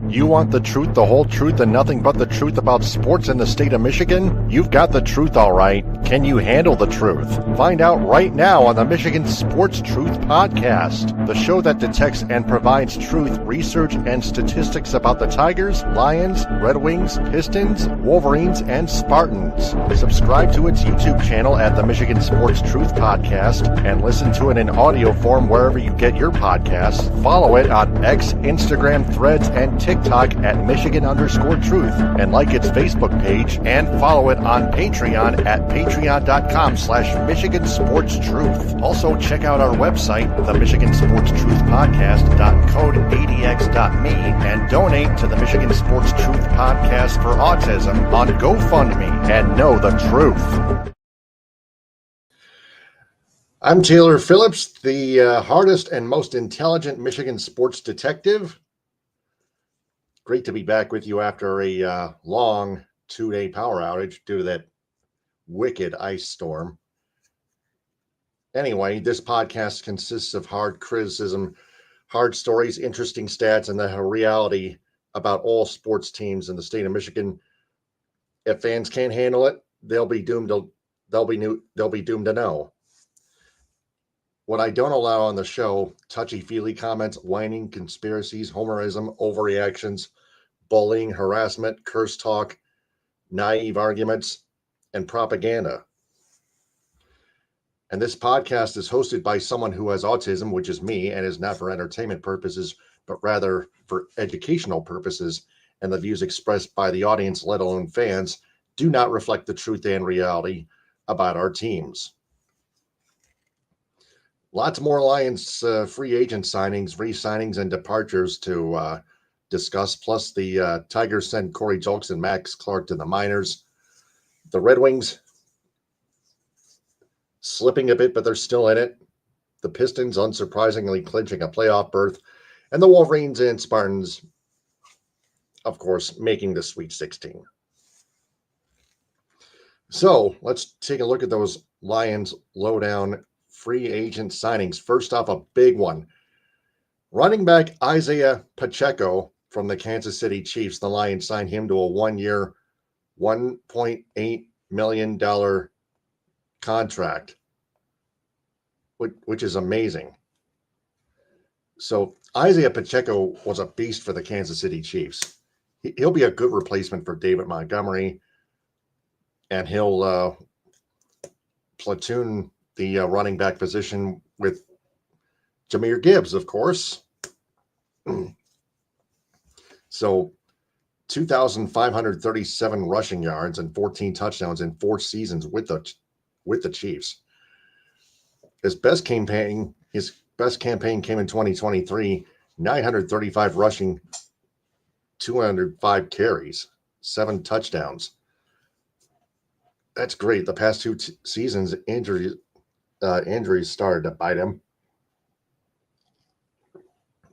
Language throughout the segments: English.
You want the truth, the whole truth, and nothing but the truth about sports in the state of Michigan? You've got the truth, all right. Can you handle the truth? Find out right now on the Michigan Sports Truth Podcast, the show that detects and provides truth, research, and statistics about the Tigers, Lions, Red Wings, Pistons, Wolverines, and Spartans. Subscribe to its YouTube channel at the Michigan Sports Truth Podcast and listen to it in audio form wherever you get your podcasts. Follow it on X, Instagram, Threads, and TikTok at Michigan_Truth, and like its Facebook page, and follow it on Patreon at patreon.com/Michigan Sports Truth. Also, check out our website, the Michigan Sports Truth Podcast.code80x.me, and donate to the Michigan Sports Truth Podcast for Autism on GoFundMe, and know the truth. I'm Taylor Phillips, the hardest and most intelligent Michigan sports detective. Great to be back with you after a long 2-day power outage due to that wicked ice storm. Anyway, this podcast consists of hard criticism, hard stories, interesting stats, and the reality about all sports teams in the state of Michigan. If fans can't handle it, they'll be doomed to know. What I don't allow on the show: touchy-feely comments, whining, conspiracies, homerism, overreactions, bullying, harassment, curse talk, naive arguments, and propaganda. And this podcast is hosted by someone who has autism, which is me, and is not for entertainment purposes, but rather for educational purposes. And the views expressed by the audience, let alone fans, do not reflect the truth and reality about our teams. Lots more Lions free agent signings, re-signings, and departures to discuss. Plus, the Tigers sent Corey Julks and Max Clark to the minors. The Red Wings slipping a bit, but they're still in it. The Pistons, unsurprisingly, clinching a playoff berth. And the Wolverines and Spartans, of course, making the Sweet 16. So let's take a look at those Lions lowdown free agent signings. First off, a big one. Running back Isaiah Pacheco from the Kansas City Chiefs. The Lions signed him to a 1-year, $1.8 million contract, which is amazing. So Isaiah Pacheco was a beast for the Kansas City Chiefs. He'll be a good replacement for David Montgomery, and he'll platoon the running back position with Jahmyr Gibbs, of course. So 2,537 rushing yards and 14 touchdowns in 4 seasons with the Chiefs. His best campaign came in 2023, 935 rushing, 205 carries, 7 touchdowns. That's great. The past 2 seasons, injuries started to bite him,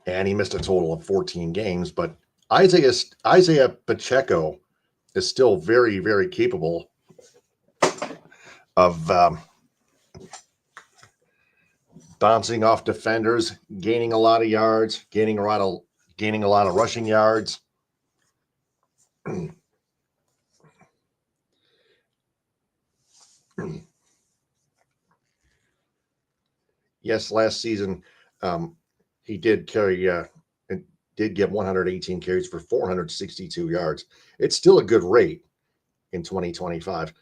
and he missed a total of 14 games. But Isaiah Pacheco is still very, very capable of bouncing off defenders, gaining a lot of yards, gaining a lot of rushing yards. Yes, last season he did get 118 carries for 462 yards. It's still a good rate in 2025.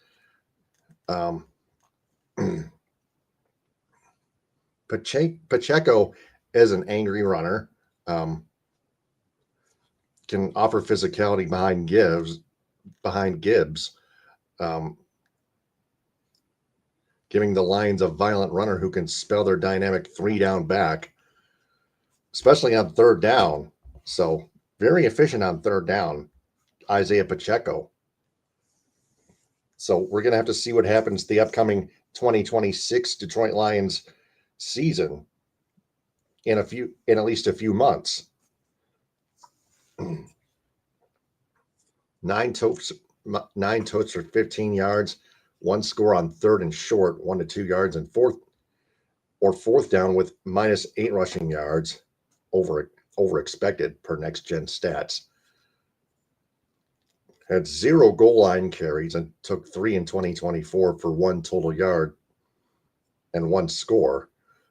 Pacheco is an angry runner, can offer physicality behind Gibbs, giving the Lions a violent runner who can spell their dynamic 3-down back, especially on 3rd down. So very efficient on 3rd down, Isaiah Pacheco. So we're going to have to see what happens the upcoming 2026 Detroit Lions season in at least a few months. 9 totes for 15 yards, 1 score on 3rd and short, 1 to 2 yards, and 4th down with -8 rushing yards over expected per Next Gen Stats. had 0 goal line carries and took 3 in 2024 for 1 total yard and 1 score.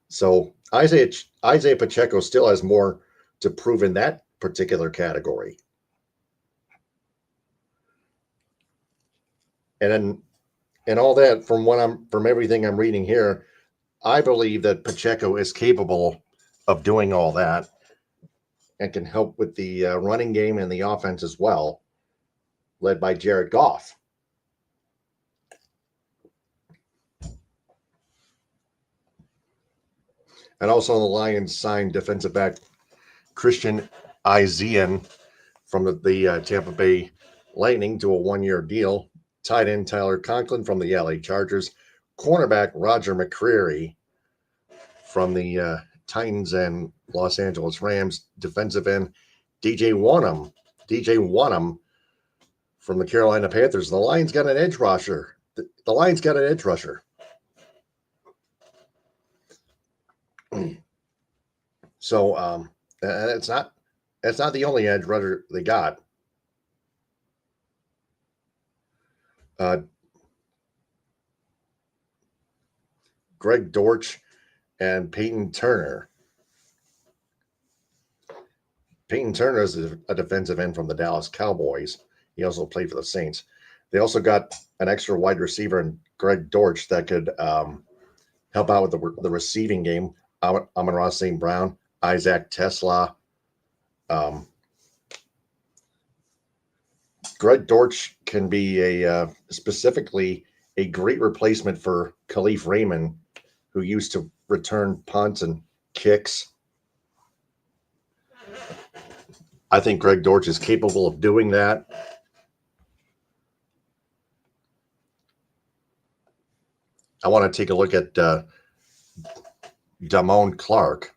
So Isaiah Pacheco still has more to prove in that particular category. And all that from everything I'm reading here, I believe that Pacheco is capable of doing all that and can help with the running game and the offense as well, led by Jared Goff. And also the Lions signed defensive back Christian Izien from the Tampa Bay Lightning to a 1-year deal. Tight end Tyler Conklin from the LA Chargers. Cornerback Roger McCreary from the Titans and Los Angeles Rams. Defensive end DJ Wonnum from the Carolina Panthers. The Lions got an edge rusher. The Lions got an edge rusher. So and it's not the only edge rusher they got. Greg Dortch and Peyton Turner. Peyton Turner is a defensive end from the Dallas Cowboys. He also played for the Saints. They also got an extra wide receiver in Greg Dortch that could help out with the receiving game. Amon-Ra St. Brown, Isaac Tesla. Greg Dortch can be specifically a great replacement for Khalif Raymond, who used to return punts and kicks. I think Greg Dortch is capable of doing that. I want to take a look at Damone Clark.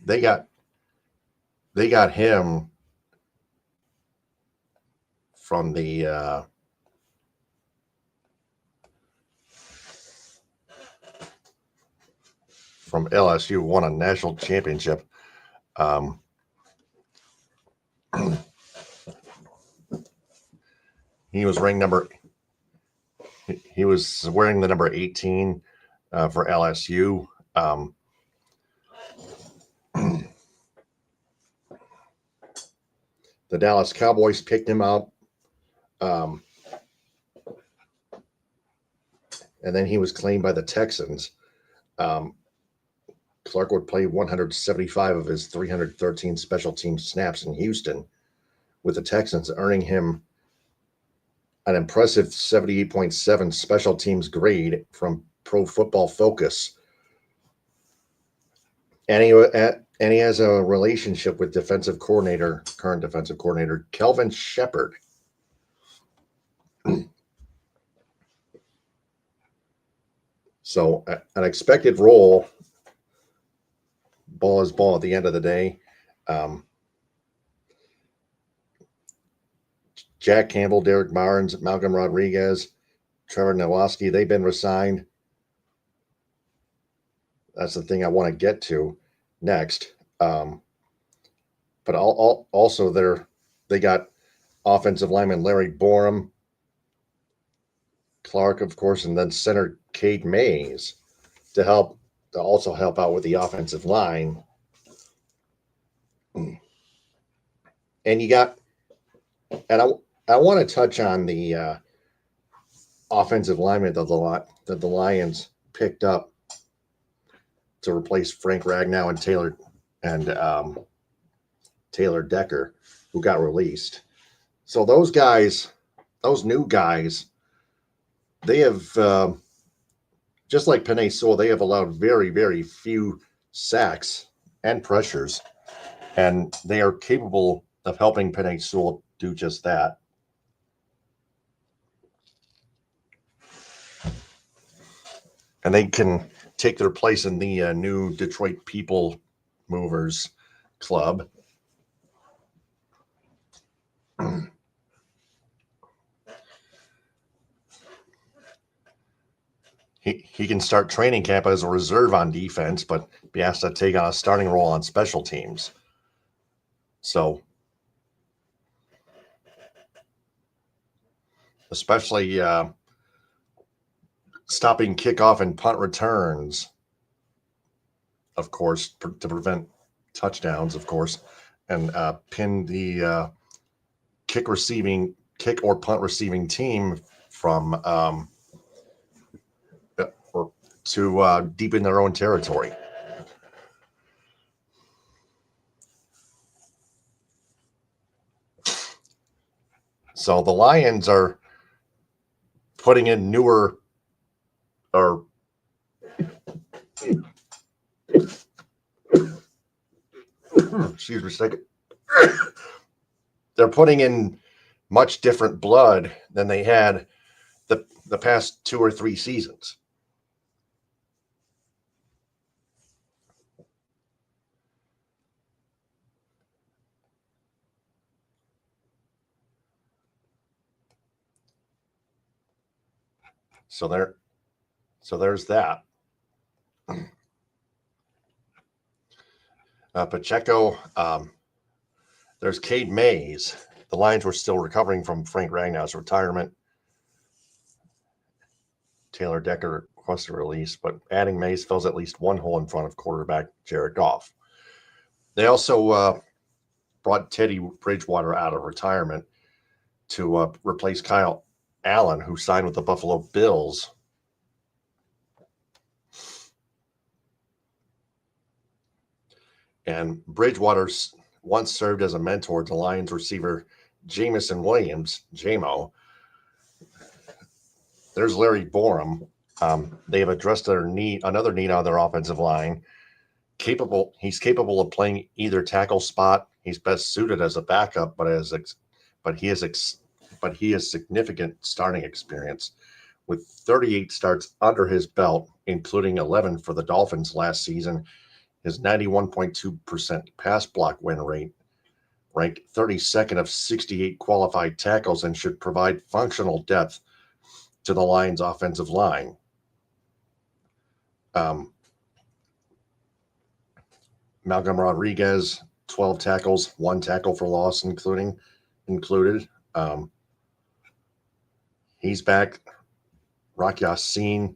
They got him from the from LSU, won a national championship. He was wearing the number 18 for LSU. The Dallas Cowboys picked him up. And then he was claimed by the Texans. Clark would play 175 of his 313 special team snaps in Houston with the Texans, earning him an impressive 78.7 special teams grade from Pro Football Focus. And he has a relationship with current defensive coordinator, Kelvin Shepard. So an expected role. Ball is ball at the end of the day. Jack Campbell, Derek Barnes, Malcolm Rodriguez, Trevor Nowoski, they've been resigned. That's the thing I want to get to next. But also they got offensive lineman Larry Borum, Clark, of course, and then center Cade Mays to also help out with the offensive line. And I want to touch on the offensive lineman that the Lions picked up to replace Frank Ragnow and Taylor Decker, who got released. So those new guys, they have just like Penei Sewell, they have allowed very, very few sacks and pressures, and they are capable of helping Penei Sewell do just that. And they can take their place in the new Detroit People Movers Club. He can start training camp as a reserve on defense, but be asked to take on a starting role on special teams. So especially stopping kickoff and punt returns, of course, to prevent touchdowns, of course, and pin the kick or punt receiving team from to deep in their own territory. So the Lions are putting in newer or excuse me a second. They're putting in much different blood than they had the past 2 or 3 seasons. So there's that. Pacheco, there's Cade Mays. The Lions were still recovering from Frank Ragnow's retirement. Taylor Decker requested a release, but adding Mays fills at least one hole in front of quarterback Jared Goff. They also brought Teddy Bridgewater out of retirement to replace Kyle Allen, who signed with the Buffalo Bills. And Bridgewater once served as a mentor to Lions receiver Jamison Williams, JMO. There's Larry Borum. They have addressed another need on their offensive line. He's capable of playing either tackle spot. He's best suited as a backup, but he has significant starting experience, with 38 starts under his belt, including 11 for the Dolphins last season. His 91.2% pass block win rate ranked 32nd of 68 qualified tackles and should provide functional depth to the Lions' offensive line. Malcolm Rodriguez, 12 tackles, 1 tackle for loss included. He's back. Rock Yassin,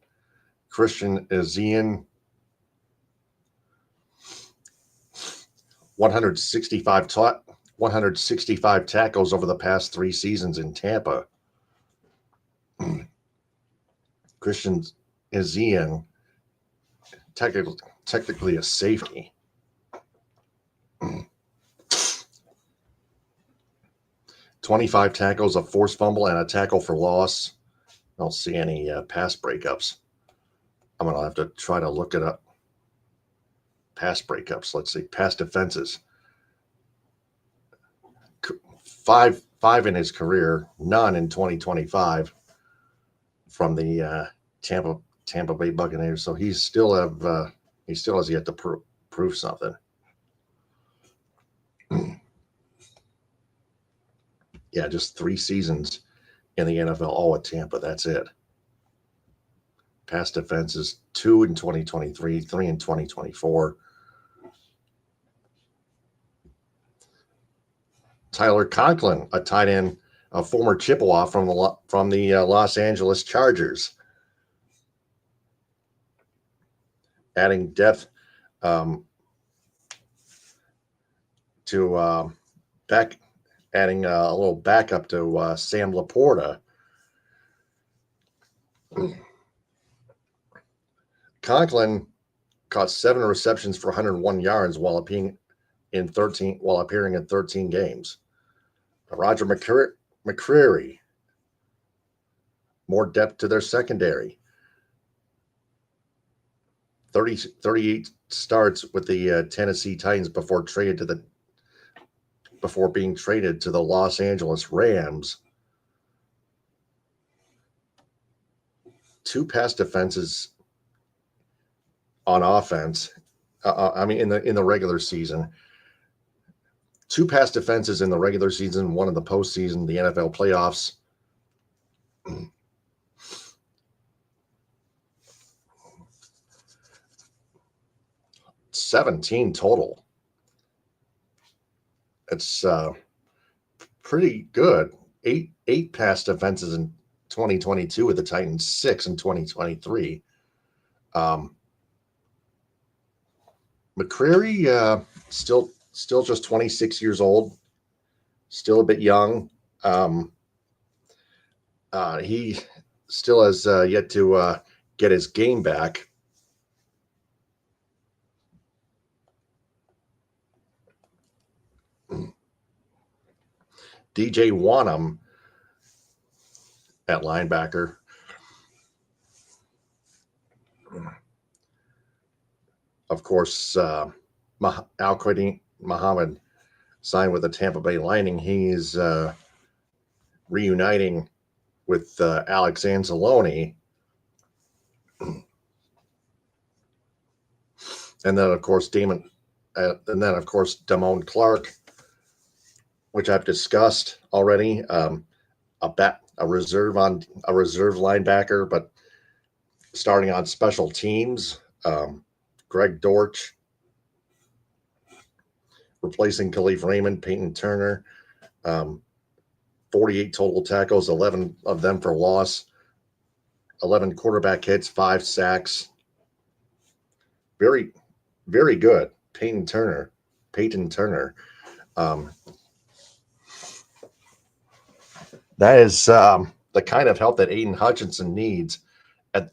Christian Ezian, 165 tackles over the past 3 seasons in Tampa. Christian Ezian, technically a safety. "25 tackles, a forced fumble, and a tackle for loss." I don't see any pass breakups. I'm going to have to try to look it up. Pass breakups. Let's see. Pass defenses. 5 in his career, none in 2025 from the Tampa Bay Buccaneers. So he still has yet to prove something. Yeah, just 3 seasons in the NFL, all at Tampa. That's it. Pass defenses, 2 in 2023, 3 in 2024. Tyler Conklin, a tight end, a former Chippewa from the Los Angeles Chargers, adding depth adding a little backup to Sam Laporta. Conklin caught 7 receptions for 101 yards while appearing in 13 games. Roger McCreary, more depth to their secondary. 38 starts with the Tennessee Titans before being traded to the Los Angeles Rams. 2 pass defenses on offense. In the regular season. 2 pass defenses in the regular season, 1 in the postseason, the NFL playoffs. 17 total. It's pretty good. Eight pass defenses 2022 with the Titans, 6 in 2023. McCreary, still just 26 years old, still a bit young. He still has yet to get his game back. DJ Wanham at linebacker. Of course, Al-Quadin Muhammad signed with the Tampa Bay Lightning. He's reuniting with Alex Anzalone. And then, of course, Damon Clark, which I've discussed already. A reserve linebacker, but starting on special teams. Greg Dortch replacing Khalif Raymond, Peyton Turner. 48 total tackles, 11 of them for loss, 11 quarterback hits, 5 sacks. Very, very good. Peyton Turner. That is the kind of help that Aiden Hutchinson needs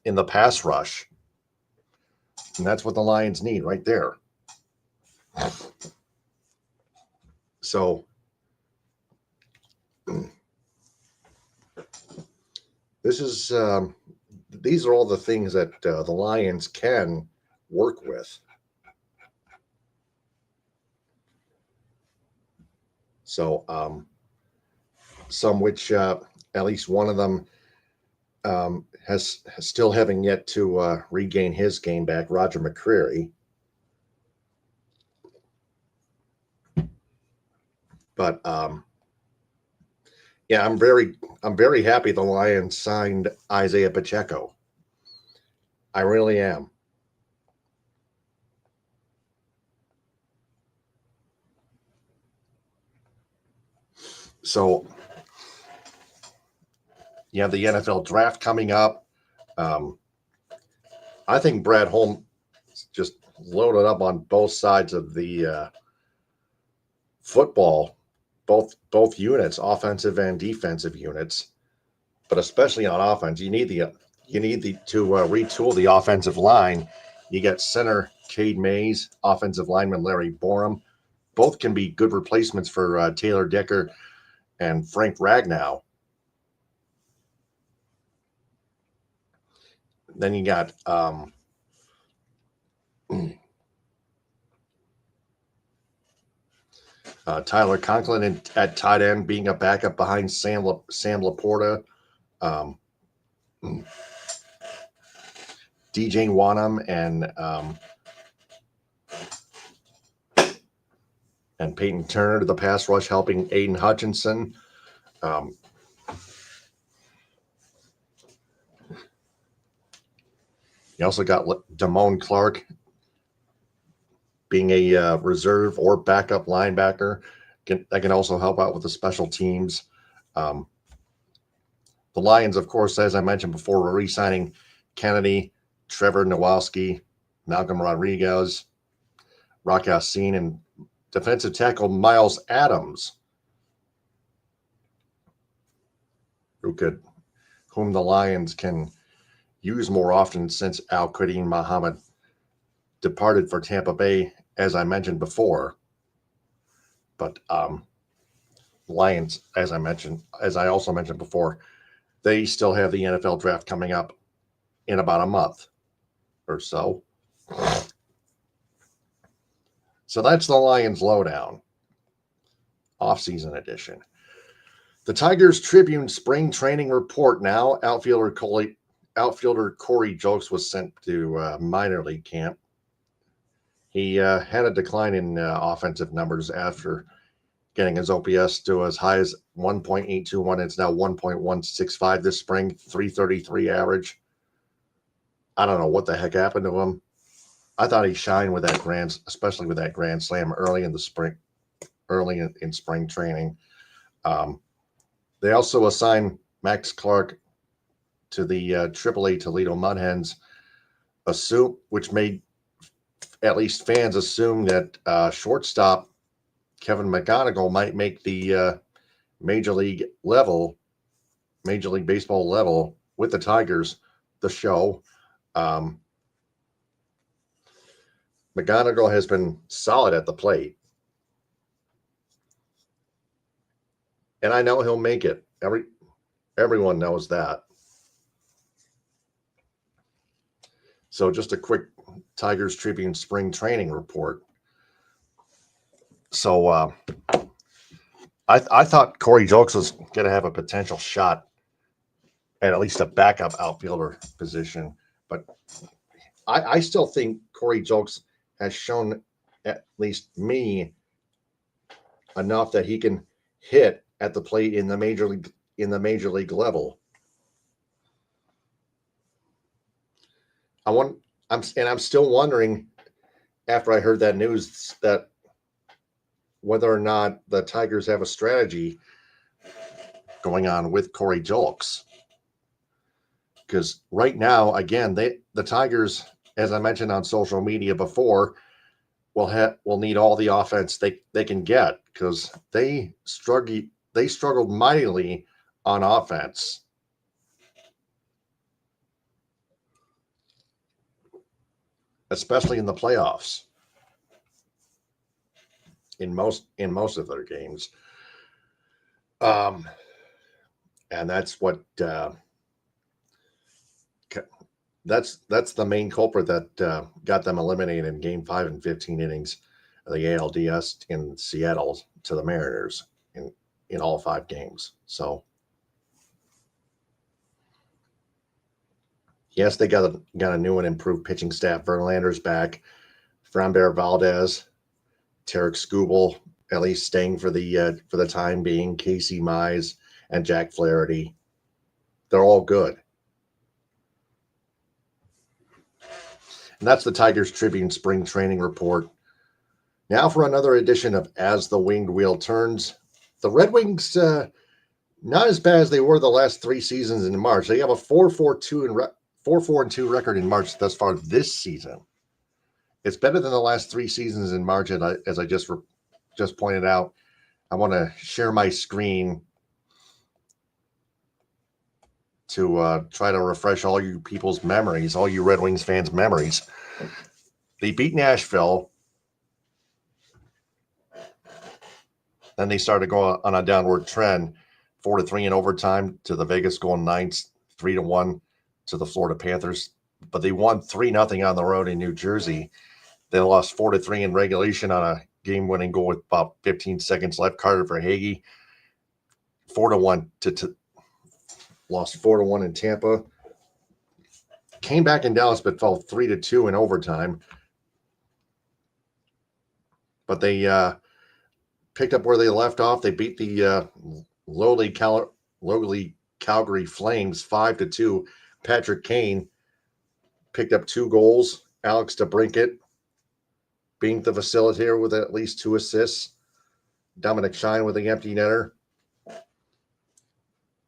in the pass rush. And that's what the Lions need right there. So these are all the things that the Lions can work with. So some which at least one of them has still having yet to regain his game back, Roger McCreary. But yeah, I'm very happy the Lions signed Isaiah Pacheco. I really am. So you have the NFL draft coming up. I think Brad Holmes just loaded up on both sides of the football, both units, offensive and defensive units, but especially on offense, you need to retool the offensive line. You got center Cade Mays, offensive lineman Larry Borum. Both can be good replacements for Taylor Decker and Frank Ragnow. Then you got Tyler Conklin at tight end, being a backup behind Sam Laporta. DJ Wanham and Peyton Turner to the pass rush, helping Aiden Hutchinson. You also got Damone Clark being a reserve or backup linebacker. That can also help out with the special teams. The Lions, of course, as I mentioned before, were re-signing Kennedy, Trevor Nowalski, Malcolm Rodriguez, Rock Yassin, and defensive tackle Miles Adams, whom the Lions can use more often since Al-Quadin Muhammad departed for Tampa Bay, as I mentioned before. But Lions, as I also mentioned before, they still have the NFL draft coming up in about a month or so. So that's the Lions lowdown, off-season edition. The Tigers Tribune spring training report now. Outfielder Corey Julks was sent to minor league camp. He had a decline in offensive numbers after getting his OPS to as high as 1.821. It's now 1.165 this spring, 333 average. I don't know what the heck happened to him. I thought he shined with that especially with that grand slam early in spring training. They also assigned Max Clark to the AAA Toledo Mud Hens, which made at least fans assume that shortstop Kevin McGonigal might make the Major League Baseball level with the Tigers, the show. McGonigal has been solid at the plate. And I know he'll make it. Everyone knows that. So just a quick Tigers Tribune spring training report. So I thought Corey Julks was going to have a potential shot at least a backup outfielder position. But I still think Corey Julks has shown at least me enough that he can hit at the plate in the major league level. I'm still wondering, after I heard that news, that whether or not the Tigers have a strategy going on with Corey Julks. Because right now, again, the Tigers, as I mentioned on social media before, will need all the offense they can get, because they struggled mightily on offense. Especially in the playoffs. In most of their games. And that's what that's the main culprit that got them eliminated in Game 5 and 15 innings of the ALDS in Seattle to the Mariners in all 5 games. So yes, they got a new and improved pitching staff. Verlander's back. Framber Valdez, Tarek Skubal, at least staying for the time being. Casey Mize and Jack Flaherty. They're all good. And that's the Tigers Tribune spring training report. Now for another edition of As the Winged Wheel Turns. The Red Wings, not as bad as they were the last 3 seasons in March. They have a 4-4-2 record in March thus far this season. It's better than the last 3 seasons in March, and as I just pointed out. I want to share my screen to try to refresh all you people's memories, all you Red Wings fans' memories. They beat Nashville. Then they started going on a downward trend, 4-3 in overtime to the Vegas Golden Knights, 3-1 to the Florida Panthers. But they won 3-0 on the road in New Jersey. They lost 4-3 in regulation on a game-winning goal with about 15 seconds left. Carter Verhaeghe, 4-1 lost 4-1 in Tampa. Came back in Dallas, but fell 3-2 in overtime. But they picked up where they left off. They beat the lowly Calgary Flames 5-2. Patrick Kane picked up 2 goals. Alex DeBrincat being the facilitator with at least 2 assists. Dominic Shine with the empty netter.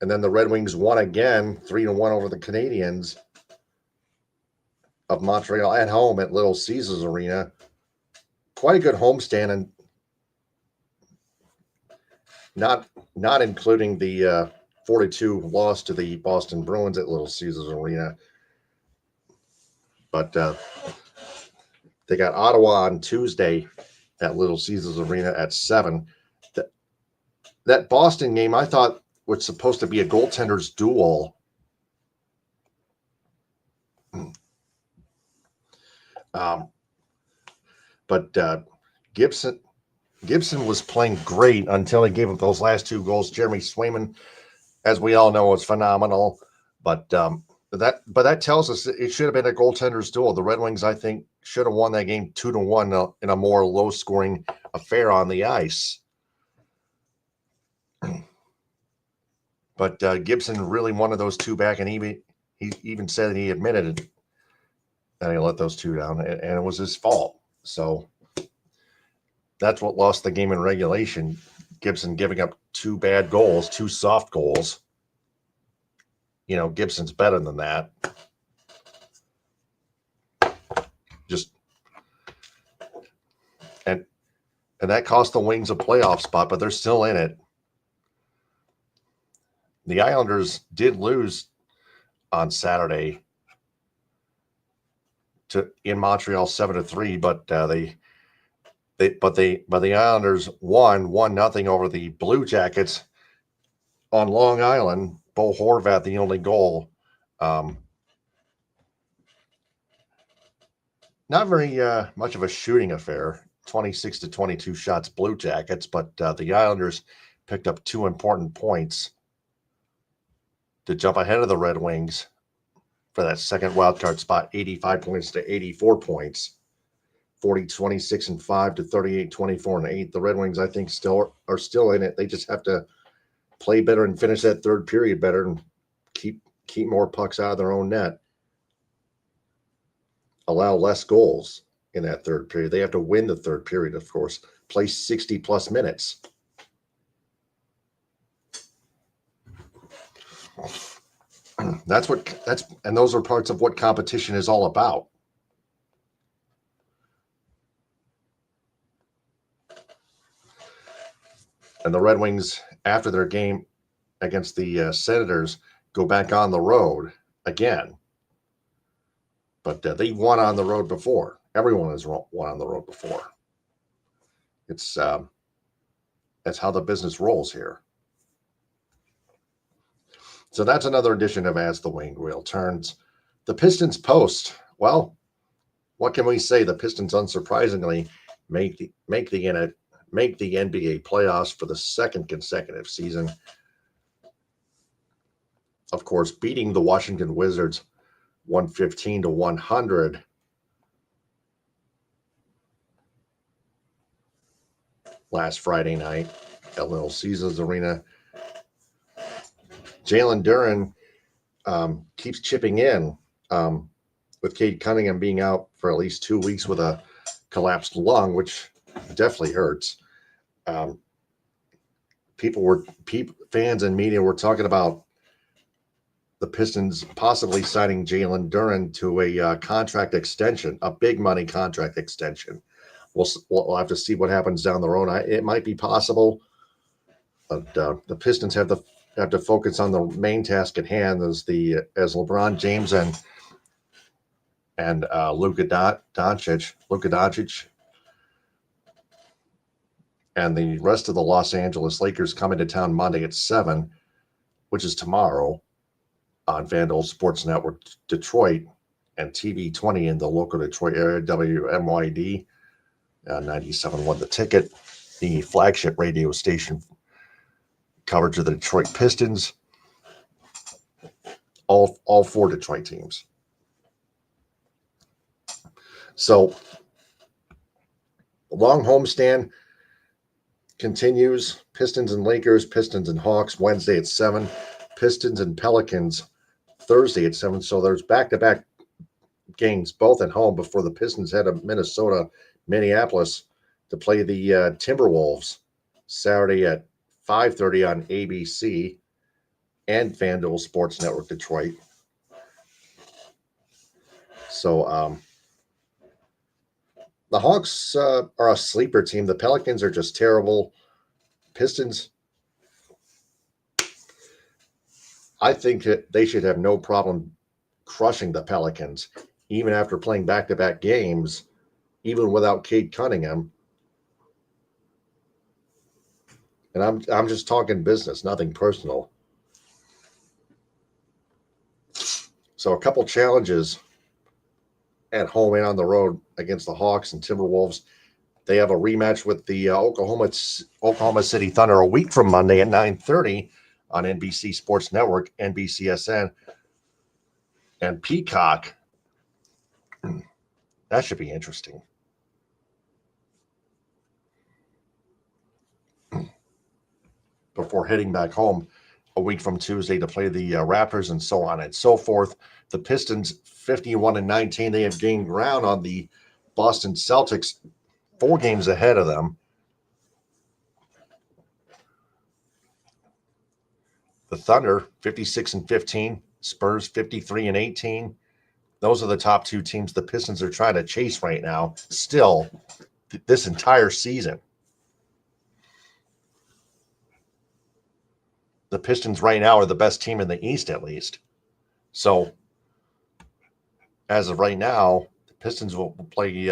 And then the Red Wings won again, 3-1 over the Canadiens of Montreal at home at Little Caesars Arena. Quite a good homestand, and not including the 4-2 loss to the Boston Bruins at Little Caesars Arena. But they got Ottawa on Tuesday at Little Caesars Arena at 7. That Boston game, I thought, was supposed to be a goaltender's duel. But Gibson was playing great until he gave up those last 2 goals. Jeremy Swayman, as we all know, was phenomenal. But that tells us it should have been a goaltender's duel. The Red Wings, I think, should have won that game 2-1 in a more low-scoring affair on the ice. But Gibson really wanted those 2 back, and he even said that he admitted that he let those 2 down, and it was his fault. So that's what lost the game in regulation. Gibson giving up 2 bad goals, 2 soft goals. Gibson's better than that. And that cost the Wings a playoff spot, but they're still in it. The Islanders did lose on Saturday in Montreal 7-3, but the Islanders won 1-0 over the Blue Jackets on Long Island. Bo Horvat, the only goal. Not very much of a shooting affair. 26-22 shots Blue Jackets, but the Islanders picked up 2 important points to jump ahead of the Red Wings for that second wildcard spot, 85 points to 84 points, 40-26-5 to 38-24-8. The Red Wings, I think, are still in it. They just have to play better and finish that third period better and keep more pucks out of their own net. Allow less goals in that third period. They have to win the third period, of course. Play 60-plus minutes. And those are parts of what competition is all about. And the Red Wings, after their game against the Senators, go back on the road again. But they won on the road before. Everyone has won on the road before. That's how the business rolls here. So that's another edition of As the Wing Wheel Turns. The Pistons post. Well, what can we say? The Pistons, unsurprisingly, make the NBA playoffs for the second consecutive season. Of course, beating the Washington Wizards 115-100. Last Friday night at Little Caesars Arena. Jalen Duren keeps chipping in with Cade Cunningham being out for at least 2 weeks with a collapsed lung, which definitely hurts. Fans and media were talking about the Pistons possibly signing Jalen Duren to a contract extension, a big money contract extension. We'll have to see what happens down the road. It might be possible, but the Pistons have to focus on the main task at hand as LeBron James and Luka Doncic, and the rest of the Los Angeles Lakers come into town Monday at 7, which is tomorrow, on FanDuel Sports Network Detroit and TV 20 in the local Detroit area, WMYD 97.1 The Ticket, the flagship radio station coverage of the Detroit Pistons, all 4 Detroit teams. So the long homestand continues. Pistons and Lakers, Pistons and Hawks Wednesday at 7, Pistons and Pelicans Thursday at 7. So there's back-to-back games, both at home, before the Pistons head to Minneapolis, to play the Timberwolves Saturday at 5:30 on ABC and FanDuel Sports Network Detroit. So the Hawks are a sleeper team. The Pelicans are just terrible. Pistons, I think that they should have no problem crushing the Pelicans, even after playing back-to-back games, even without Cade Cunningham. And I'm just talking business, nothing personal. So a couple challenges at home and on the road against the Hawks and Timberwolves. They have a rematch with the Oklahoma City Thunder a week from Monday at 9:30 on NBC Sports Network, NBCSN, and Peacock. That should be interesting. Before heading back home a week from Tuesday to play the Raptors and so on and so forth. The Pistons 51-19. They have gained ground on the Boston Celtics, 4 games ahead of them. The Thunder 56-15. Spurs 53-18. Those are the top two teams the Pistons are trying to chase right now. Still, this entire season. The Pistons right now are the best team in the East, at least. So, as of right now, the Pistons will play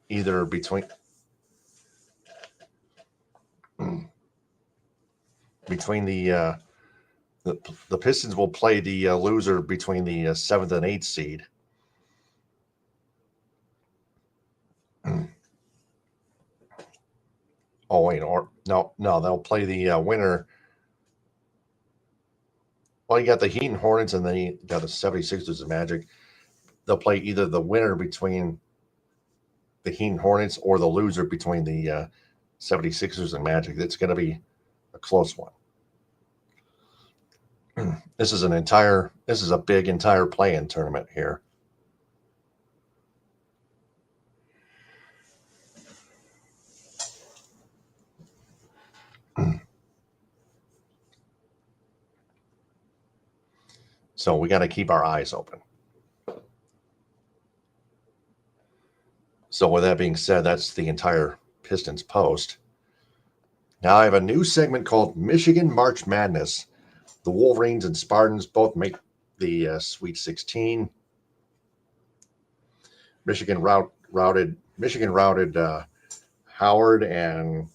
either between the Pistons will play the loser between the 7th and 8th seed. Oh, wait, or no, they'll play the winner. Well, you got the Heat and Hornets, and then you got the 76ers and Magic. They'll play either the winner between the Heat and Hornets or the loser between the 76ers and Magic. It's going to be a close one. This is a big entire play-in tournament here. So we got to keep our eyes open. So with that being said, that's the entire Pistons post. Now I have a new segment called Michigan March Madness. The Wolverines and Spartans both make the Sweet 16. Michigan routed Howard and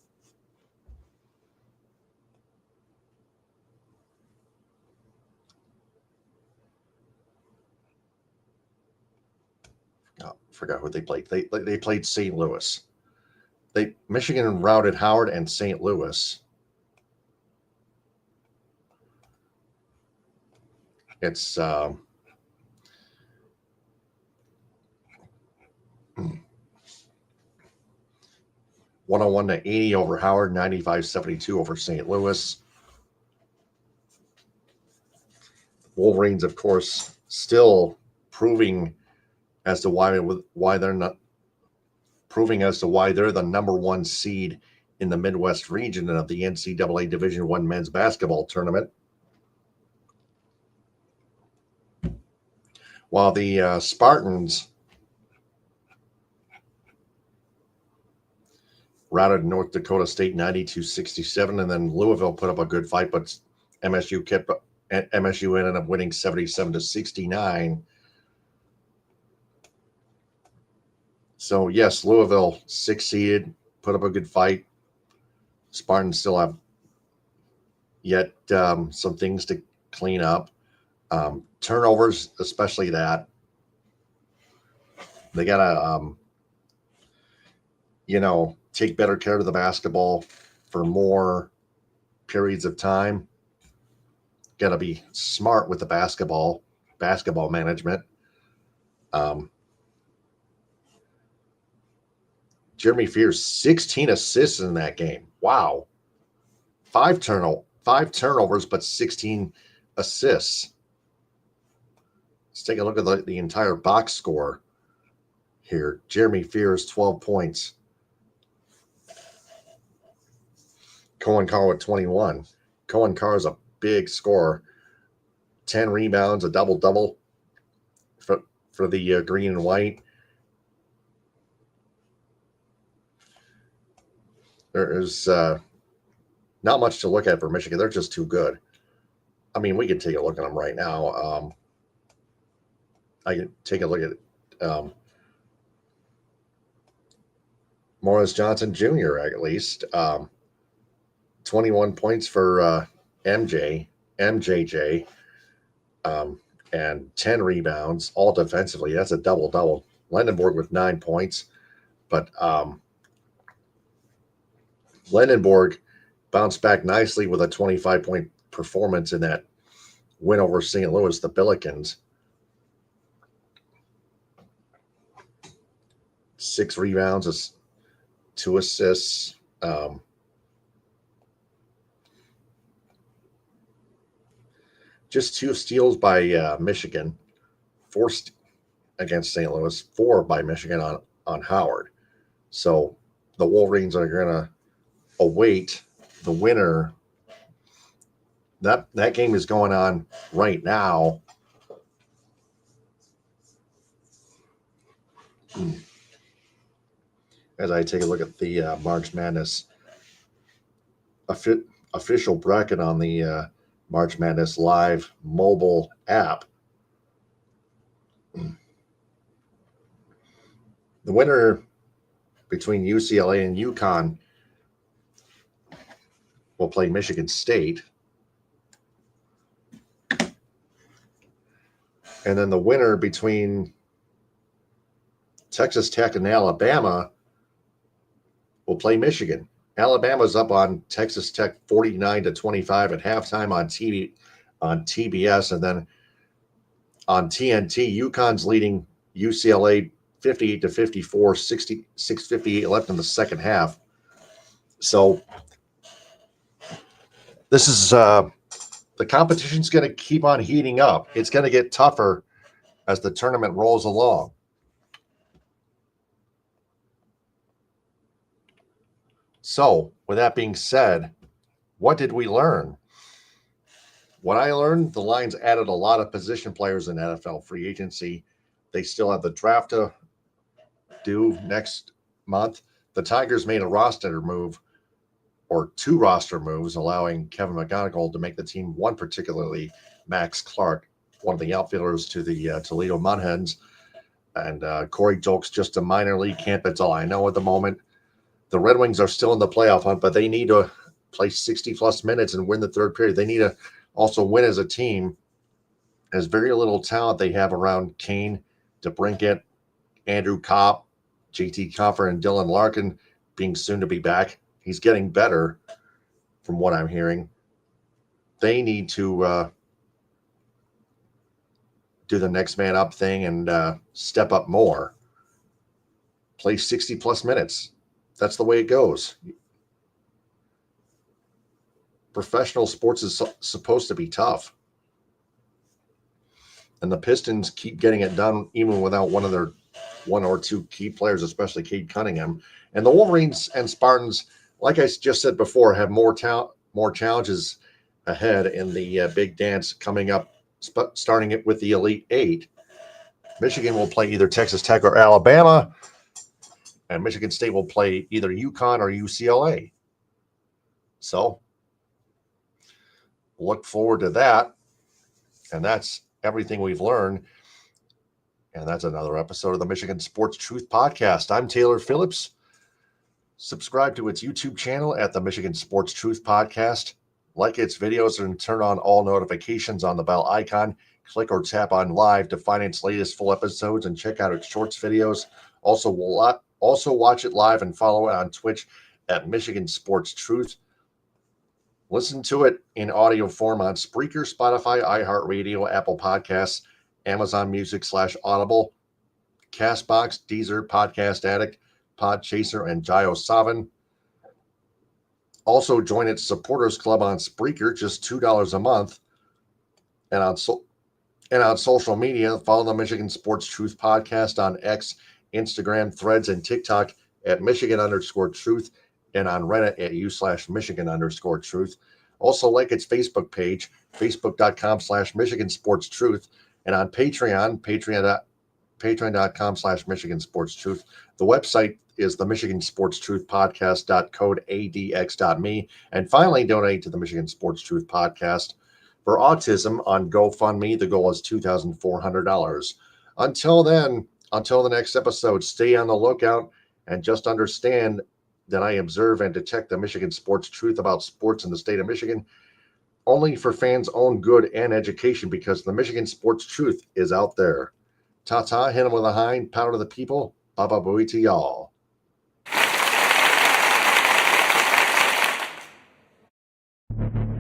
forgot who they played. They played St. Louis. Michigan routed Howard and St. Louis. It's 101-80 over Howard, 95-72 over St. Louis. Wolverines, of course, still proving as to why they're not proving as to why they're the number one seed in the Midwest region of the NCAA Division I men's basketball tournament. While the Spartans routed North Dakota State 92-67, and then Louisville put up a good fight, but MSU ended up winning 77-69. So yes, Louisville 6-seeded, put up a good fight. Spartans still have yet some things to clean up. Turnovers, especially that. They gotta take better care of the basketball for more periods of time. Got to be smart with the basketball management. Jeremy Fears, 16 assists in that game. Wow. 5 turnovers, but 16 assists. Let's take a look at the entire box score here. Jeremy Fears, 12 points. Cohen Carr with 21. Cohen Carr is a big scorer. 10 rebounds, a double-double for the green and white. There is not much to look at for Michigan. They're just too good. I mean, we can take a look at them right now. I can take a look at Morris Johnson Jr., at least. 21 points for MJJ, and 10 rebounds, all defensively. That's a double-double. Lendenborg with 9 points. But Lendenborg bounced back nicely with a 25-point performance in that win over St. Louis, the Billikens. 6 rebounds, 2 assists. Just 2 steals by Michigan, 4 against St. Louis, 4 by Michigan on Howard. So the Wolverines are going to await the winner That game is going on right now. As I take a look at the March Madness official bracket on the March Madness Live mobile app. The winner between UCLA and UConn will play Michigan State. And then the winner between Texas Tech and Alabama will play Michigan. Alabama's up on Texas Tech 49-25 at halftime on TBS, and then on TNT, UConn's leading UCLA 58-54, 6:58 left in the second half. So this is the competition's going to keep on heating up. It's going to get tougher as the tournament rolls along. So, with that being said, what did we learn? What I learned, the Lions added a lot of position players in NFL free agency. They still have the draft to do next month. The Tigers made a roster move, or two roster moves, allowing Kevin McGonigal to make the team, one particularly Max Clark, one of the outfielders to the Toledo Mud Hens, and Corey Julks, just a minor league camp. That's all I know at the moment. The Red Wings are still in the playoff hunt, but they need to play 60-plus minutes and win the third period. They need to also win as a team. There's very little talent they have around Kane, DeBrincat, Andrew Kopp, JT Compher, and Dylan Larkin being soon to be back. He's getting better from what I'm hearing. They need to do the next man up thing and step up more. Play 60-plus minutes. That's the way it goes. Professional sports is supposed to be tough. And the Pistons keep getting it done even without one or two key players, especially Cade Cunningham. And the Wolverines and Spartans, like I just said before, have more challenges ahead in the big dance coming up, starting it with the Elite Eight. Michigan will play either Texas Tech or Alabama, and Michigan State will play either UConn or UCLA. So look forward to that. And that's everything we've learned. And that's another episode of the Michigan Sports Truth Podcast. I'm Taylor Phillips. Subscribe to its YouTube channel at the Michigan Sports Truth Podcast. Like its videos and turn on all notifications on the bell icon. Click or tap on live to find its latest full episodes and check out its shorts videos. Also watch it live and follow it on Twitch at Michigan Sports Truth. Listen to it in audio form on Spreaker, Spotify, iHeartRadio, Apple Podcasts, Amazon Music /Audible, Castbox, Deezer, Podcast Addict, Podchaser, and JioSaavn. Also join its supporters club on Spreaker, just $2 a month. And on social media, follow the Michigan Sports Truth Podcast on X, Instagram, Threads, and TikTok at Michigan_Truth, and on Reddit at u/Michigan_Truth. Also like its Facebook page, facebook.com/Michigan Sports Truth, and on Patreon, patreon.com/Michigan Sports Truth. The website is the Michigan Sports Truth Podcast. Code ADX.me. And finally, donate to the Michigan Sports Truth Podcast for autism on GoFundMe. The goal is $2,400. Until then, until the next episode, stay on the lookout and just understand that I observe and detect the Michigan Sports Truth about sports in the state of Michigan only for fans' own good and education, because the Michigan Sports Truth is out there. Ta-ta, hit him with a hind, power to the people, baba booey to y'all.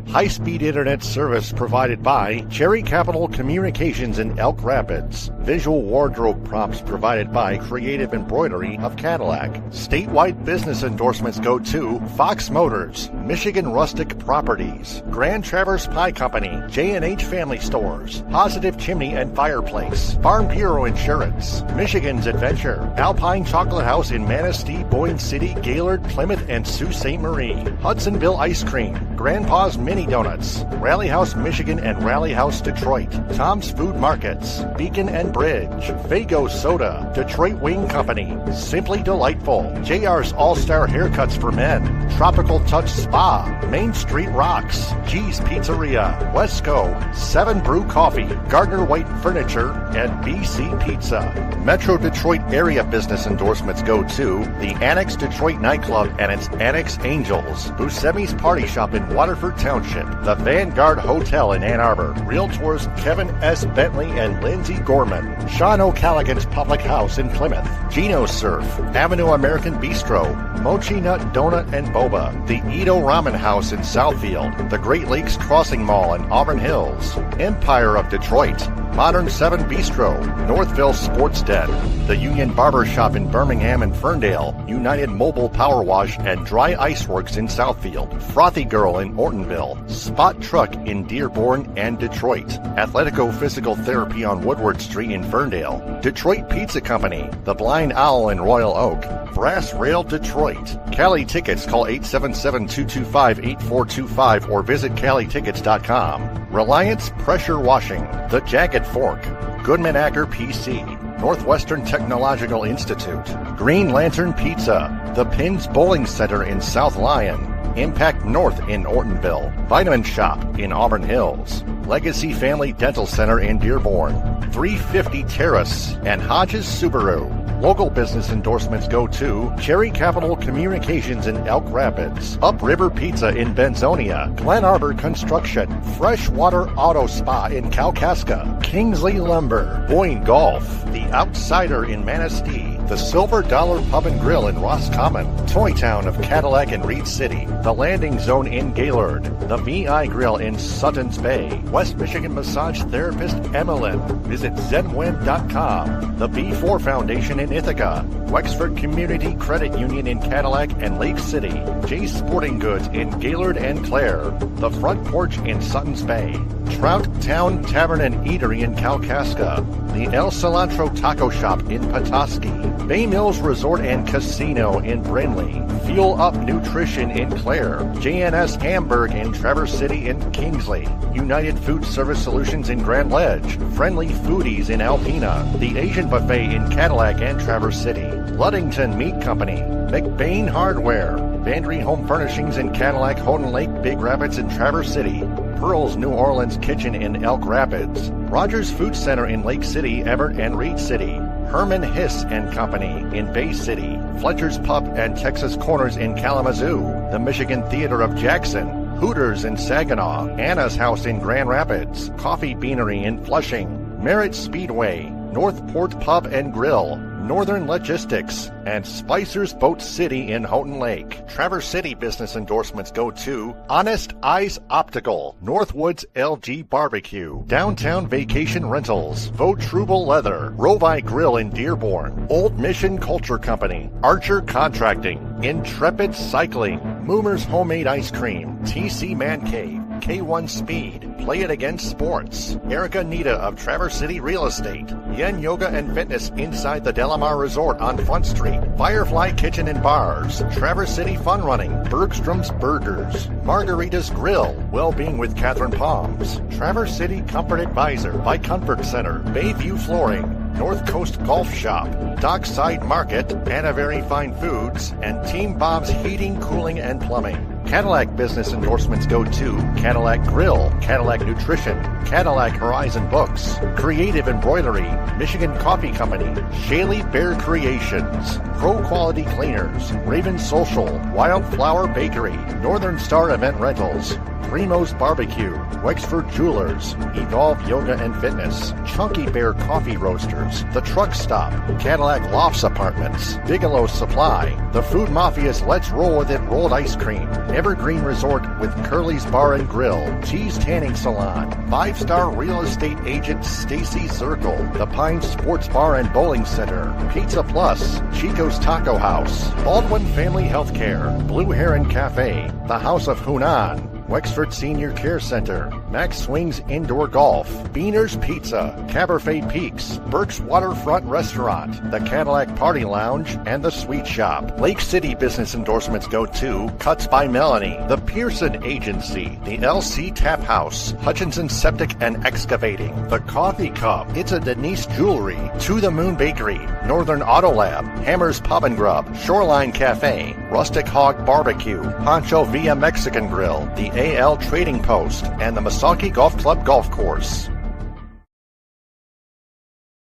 High-speed internet service provided by Cherry Capital Communications in Elk Rapids. Visual wardrobe prompts provided by Creative Embroidery of Cadillac. Statewide business endorsements go to Fox Motors, Michigan Rustic Properties, Grand Traverse Pie Company, J&H Family Stores, Positive Chimney and Fireplace, Farm Bureau Insurance, Michigan's Adventure, Alpine Chocolate House in Manistee, Boyne City, Gaylord, Plymouth, and Sault Ste. Marie, Hudsonville Ice Cream, Grandpa's Mini Donuts, Rally House Michigan and Rally House Detroit, Tom's Food Markets, Beacon and Bridge, Fago Soda, Detroit Wing Company, Simply Delightful, JR's All-Star Haircuts for Men, Tropical Touch Spa, Main Street Rocks, G's Pizzeria, Wesco, 7 Brew Coffee, Gardner White Furniture, and BC Pizza. Metro Detroit area business endorsements go to the Annex Detroit Nightclub and its Annex Angels, Buscemi's Party Shop in Waterford Township, the Vanguard Hotel in Ann Arbor, Realtors Kevin S. Bentley and Lindsay Gorman, Sean O'Callaghan's Public House in Plymouth, Gino Surf, Avenue American Bistro, Mochi Nut Donut and Boba, the Edo Ramen House in Southfield, the Great Lakes Crossing Mall in Auburn Hills, Empire of Detroit, Modern 7 Bistro, Northville Sports Den, the Union Barber Shop in Birmingham and Ferndale, United Mobile Power Wash and Dry Ice Works in Southfield, Frothy Girl in Ortonville, Spot Truck in Dearborn and Detroit, Athletico Physical Therapy on Woodward Street in Ferndale, Detroit Pizza Company, The Blind Owl in Royal Oak, Brass Rail Detroit. Cali Tickets, call 877-225-8425 or visit CaliTickets.com. Reliance Pressure Washing, The Jagged Fork, Goodman Acker PC, Northwestern Technological Institute, Green Lantern Pizza, The Pins Bowling Center in South Lyon, Impact North in Ortonville, Vitamin Shop in Auburn Hills, Legacy Family Dental Center in Dearborn, 350 Terrace, and Hodges Subaru. Local business endorsements go to Cherry Capital Communications in Elk Rapids, Upriver Pizza in Benzonia, Glen Arbor Construction, Freshwater Auto Spa in Kalkaska, Kingsley Lumber, Boyne Golf, The Outsider in Manistee, the Silver Dollar Pub and Grill in Roscommon, Toy Town of Cadillac and Reed City, the Landing Zone in Gaylord, the VI Grill in Suttons Bay, West Michigan Massage Therapist Emmeline. Visit zenwin.com, the B4 Foundation in Ithaca, Wexford Community Credit Union in Cadillac and Lake City, Jay's Sporting Goods in Gaylord and Clare, the Front Porch in Suttons Bay, Trout Town Tavern and Eatery in Kalkaska, the El Cilantro Taco Shop in Petoskey, Bay Mills Resort and Casino in Brindley, Fuel Up Nutrition in Clare, JNS Hamburg in Traverse City and Kingsley, United Food Service Solutions in Grand Ledge, Friendly Foodies in Alpena, the Asian Buffet in Cadillac and Traverse City, Luddington Meat Company, McBain Hardware, Vandry Home Furnishings in Cadillac, Houghton Lake, Big Rapids, and Traverse City, Pearl's New Orleans Kitchen in Elk Rapids, Rogers Food Center in Lake City, Everett, and Reed City, Herman Hiss and Company in Bay City, Fletcher's Pub and Texas Corners in Kalamazoo, the Michigan Theater of Jackson, Hooters in Saginaw, Anna's House in Grand Rapids, Coffee Beanery in Flushing, Merritt Speedway, Northport Pub and Grill, Northern Logistics, and Spicer's Boat City in Houghton Lake. Traverse City business endorsements go to Honest Eyes Optical, Northwoods LG Barbecue, Downtown Vacation Rentals, Vautrubel Leather, Rovi Grill in Dearborn, Old Mission Culture Company, Archer Contracting, Intrepid Cycling, Moomer's Homemade Ice Cream, TC Man Cave, K1 Speed, Play It Again Sports, Erica Nita of Traverse City Real Estate, Yen Yoga and Fitness inside the Delamar Resort on Front Street, Firefly Kitchen and Bars, Traverse City Fun Running, Bergstrom's Burgers, Margarita's Grill, Wellbeing with Catherine Palms, Traverse City Comfort Advisor by Comfort Center, Bayview Flooring, North Coast Golf Shop, Dockside Market, Anna Very Fine Foods, and Team Bob's Heating, Cooling, and Plumbing. Cadillac business endorsements go to Cadillac Grill, Cadillac Nutrition, Cadillac Horizon Books, Creative Embroidery, Michigan Coffee Company, Shaley Bear Creations, Pro Quality Cleaners, Raven Social, Wildflower Bakery, Northern Star Event Rentals, Primo's Barbecue, Wexford Jewelers, Evolve Yoga and Fitness, Chunky Bear Coffee Roasters, The Truck Stop, Cadillac Lofts Apartments, Bigelow Supply, The Food Mafia's Let's Roll With It Rolled Ice Cream, Evergreen Resort with Curly's Bar and Grill, Cheese Tanning Salon, 5-star real estate agent Stacy Zirkle, The Pine Sports Bar and Bowling Center, Pizza Plus, Chico's Taco House, Baldwin Family Healthcare, Blue Heron Cafe, The House of Hunan, Wexford Senior Care Center, Max Swings Indoor Golf, Beaner's Pizza, Cabernet Peaks, Burke's Waterfront Restaurant, the Cadillac Party Lounge, and the Sweet Shop. Lake City business endorsements go to Cuts by Melanie, the Pearson Agency, the LC Tap House, Hutchinson Septic and Excavating, the Coffee Cup, It's a Denise Jewelry, To the Moon Bakery, Northern Auto Lab, Hammer's Pub and Grub, Shoreline Cafe, Rustic Hog Barbecue, Pancho Villa Mexican Grill, the AL Trading Post, and the Misaki Golf Club Golf Course.